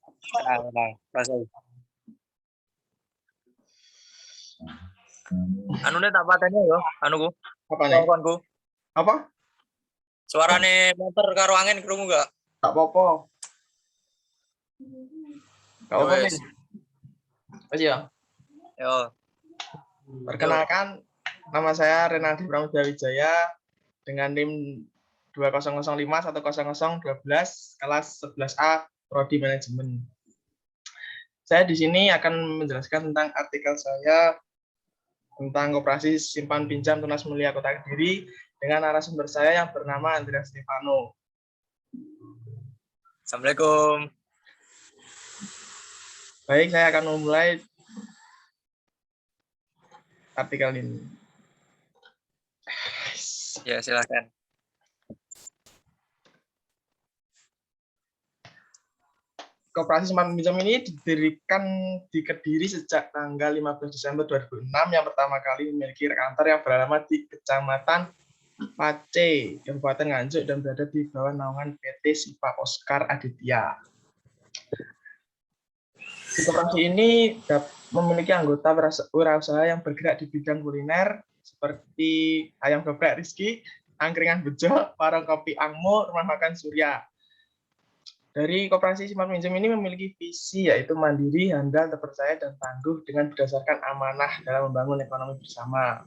Tenang, proses. Anu nih tak pateni yo, anuku. Apa nih? Teleponku. Apa? Suarane motor karo angin krungu enggak? Tak apa-apa. Gak apa nih. Wes ya. Yo. Perkenalkan, nama saya Renaldi Pramudiawijaya dengan NIM 20051012 kelas 11A Prodi Manajemen. Saya di sini akan menjelaskan tentang artikel saya tentang koperasi simpan pinjam tunas mulia Kota Kediri dengan narasumber saya yang bernama Andrea Stefano. Assalamualaikum. Baik, saya akan memulai artikel ini. Ya, silakan. Koperasi simpan pinjam ini didirikan di Kediri sejak tanggal 15 Desember 2006 yang pertama kali memiliki kantor yang beralamat di Kecamatan Pace, Kabupaten Nganjuk dan berada di bawah naungan PT Sipa Oscar Aditya. Di koperasi ini memiliki anggota wirausaha yang bergerak di bidang kuliner seperti ayam geprek Rizky, angkringan Bejo, warung kopi Angmo, rumah makan Surya. Dari koperasi simpan pinjam ini memiliki visi yaitu mandiri, handal, terpercaya, dan tangguh dengan berdasarkan amanah dalam membangun ekonomi bersama.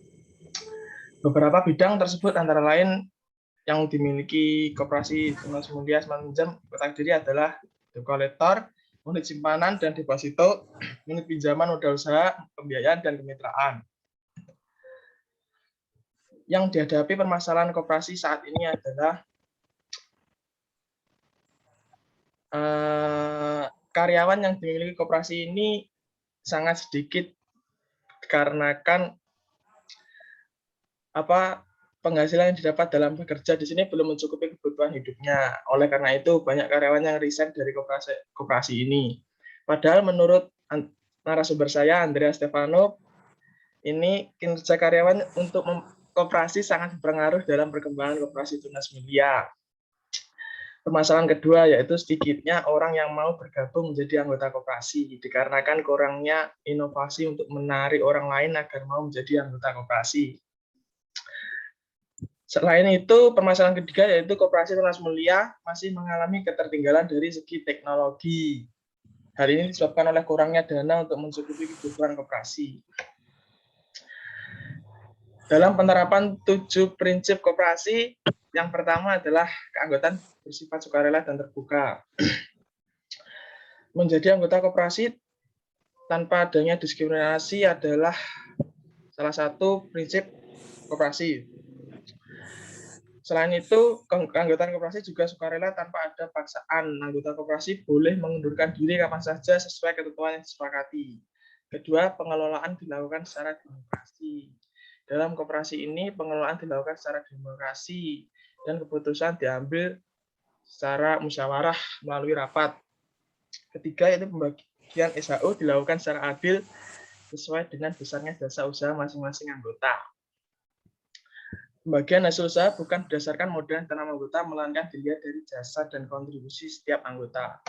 Beberapa bidang tersebut antara lain yang dimiliki koperasi tunas mulia simpan pinjam Kota Kediri adalah kolektor, unit simpanan dan deposito, unit pinjaman modal usaha, pembiayaan, dan kemitraan. Yang dihadapi permasalahan koperasi saat ini adalah karyawan yang dimiliki koperasi ini sangat sedikit dikarenakan penghasilan yang didapat dalam bekerja di sini belum mencukupi kebutuhan hidupnya. Oleh karena itu banyak karyawan yang resign dari koperasi ini. Padahal menurut narasumber saya Andrea Stefano, ini kinerja karyawan untuk koperasi sangat berpengaruh dalam perkembangan koperasi tunas mulia. Permasalahan kedua yaitu sedikitnya orang yang mau bergabung menjadi anggota koperasi dikarenakan kurangnya inovasi untuk menarik orang lain agar mau menjadi anggota koperasi. Selain itu, permasalahan ketiga yaitu koperasi tunas mulia masih mengalami ketertinggalan dari segi teknologi. Hal ini disebabkan oleh kurangnya dana untuk mencukupi kebutuhan koperasi. Dalam penerapan 7 prinsip koperasi, yang pertama adalah keanggotaan bersifat sukarela dan terbuka. Menjadi anggota koperasi tanpa adanya diskriminasi adalah salah satu prinsip koperasi. Selain itu, keanggotaan koperasi juga sukarela tanpa ada paksaan. Anggota koperasi boleh mengundurkan diri kapan saja sesuai ketentuan yang disepakati. Kedua, pengelolaan dilakukan secara demokrasi. Dalam koperasi ini, pengelolaan dilakukan secara demokrasi dan keputusan diambil secara musyawarah melalui rapat. Ketiga, yaitu pembagian SHU dilakukan secara adil sesuai dengan besarnya jasa usaha masing-masing anggota. Pembagian hasil usaha bukan berdasarkan modal yang tanam anggota, melainkan dilihat dari jasa dan kontribusi setiap anggota.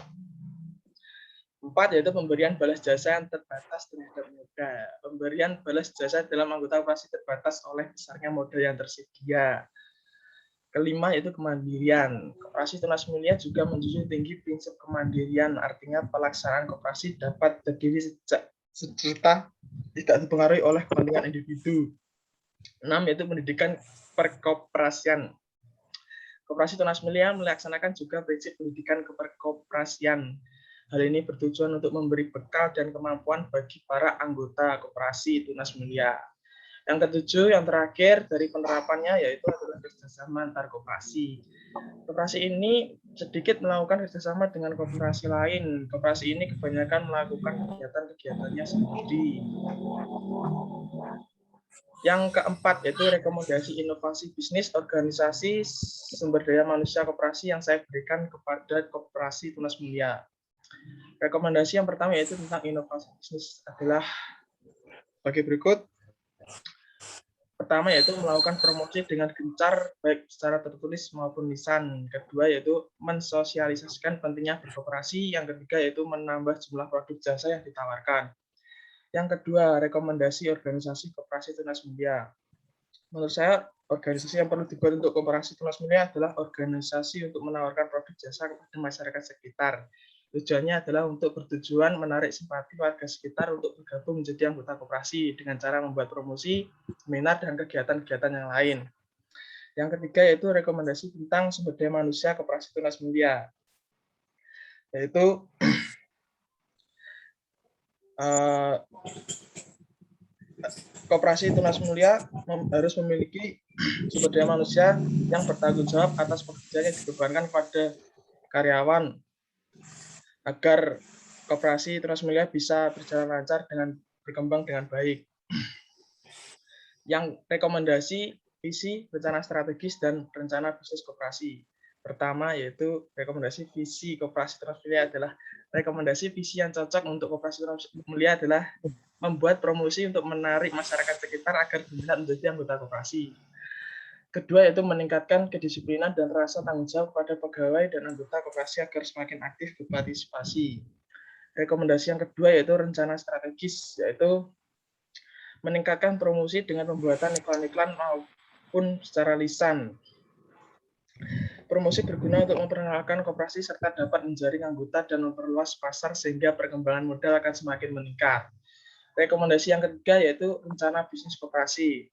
4, yaitu pemberian balas jasa yang terbatas terhadap modal. Pemberian balas jasa dalam anggota koperasi terbatas oleh besarnya modal yang tersedia. Kelima, yaitu kemandirian. Koperasi tunas mulia juga menjunjung tinggi prinsip kemandirian, artinya pelaksanaan koperasi dapat terdiri serta tidak dipengaruhi oleh kepentingan individu. 6, yaitu pendidikan perkoperasian. Koperasi tunas mulia melaksanakan juga prinsip pendidikan keperkoperasian. Hal ini bertujuan untuk memberi bekal dan kemampuan bagi para anggota koperasi tunas mulia. Yang ketujuh, yang terakhir dari penerapannya yaitu adalah kerjasama antar koperasi. Koperasi ini sedikit melakukan kerjasama dengan koperasi lain. Koperasi ini kebanyakan melakukan kegiatan-kegiatannya sendiri. Yang keempat yaitu rekomendasi inovasi bisnis organisasi sumber daya manusia koperasi yang saya berikan kepada koperasi tunas mulia. Rekomendasi yang pertama yaitu tentang inovasi bisnis adalah sebagai berikut. Pertama yaitu melakukan promosi dengan gencar baik secara tertulis maupun lisan. Kedua yaitu mensosialisasikan pentingnya berkoperasi. Yang ketiga yaitu menambah jumlah produk jasa yang ditawarkan. Yang kedua, rekomendasi organisasi koperasi tunas mulia. Menurut saya, organisasi yang perlu dibuat untuk koperasi tunas mulia adalah organisasi untuk menawarkan produk jasa kepada masyarakat sekitar. Tujuannya adalah untuk bertujuan menarik simpati warga sekitar untuk bergabung menjadi anggota koperasi dengan cara membuat promosi, seminar, dan kegiatan-kegiatan yang lain. Yang ketiga yaitu rekomendasi tentang sumber daya manusia koperasi tunas mulia, yaitu koperasi tunas mulia harus memiliki sumber daya manusia yang bertanggung jawab atas pekerjaan yang dibebankan kepada karyawan agar koperasi tunas mulia bisa berjalan lancar dengan berkembang dengan baik. Yang rekomendasi visi, rencana strategis, dan rencana bisnis koperasi. Pertama yaitu rekomendasi visi koperasi tunas mulia adalah rekomendasi visi yang cocok untuk koperasi tunas mulia adalah membuat promosi untuk menarik masyarakat sekitar agar berminat menjadi anggota koperasi. Kedua yaitu meningkatkan kedisiplinan dan rasa tanggung jawab kepada pegawai dan anggota koperasi agar semakin aktif berpartisipasi. Rekomendasi yang kedua yaitu rencana strategis, yaitu meningkatkan promosi dengan pembuatan iklan-iklan maupun secara lisan. Promosi berguna untuk memperkenalkan koperasi serta dapat menjaring anggota dan memperluas pasar sehingga perkembangan modal akan semakin meningkat. Rekomendasi yang ketiga yaitu rencana bisnis koperasi.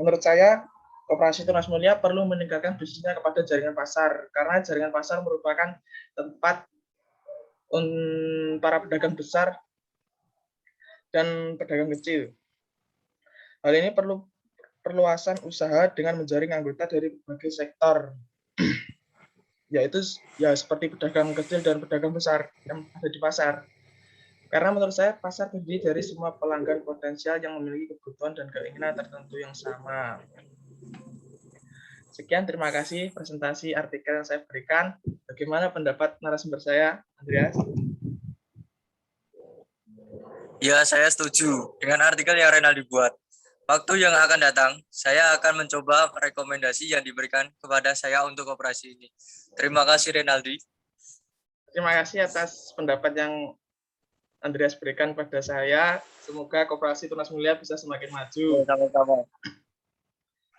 Menurut saya, koperasi tunas mulia perlu meningkatkan bisnisnya kepada jaringan pasar, karena jaringan pasar merupakan tempat para pedagang besar dan pedagang kecil. Hal ini perlu perluasan usaha dengan menjaring anggota dari berbagai sektor, yaitu ya seperti pedagang kecil dan pedagang besar yang ada di pasar. Karena menurut saya pasar terdiri dari semua pelanggan potensial yang memiliki kebutuhan dan keinginan tertentu yang sama. Sekian, terima kasih presentasi artikel yang saya berikan. Bagaimana pendapat narasumber saya, Andreas? Ya, saya setuju dengan artikel yang Renaldi buat. Waktu yang akan datang, saya akan mencoba rekomendasi yang diberikan kepada saya untuk koperasi ini. Terima kasih, Renaldi. Terima kasih atas pendapat yang Andreas berikan pada saya. Semoga koperasi tunas mulia bisa semakin maju. Sama-sama.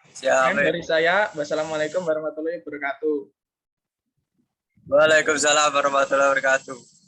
Siap. Dari saya, wassalamualaikum warahmatullahi wabarakatuh. Waalaikumsalam warahmatullahi wabarakatuh.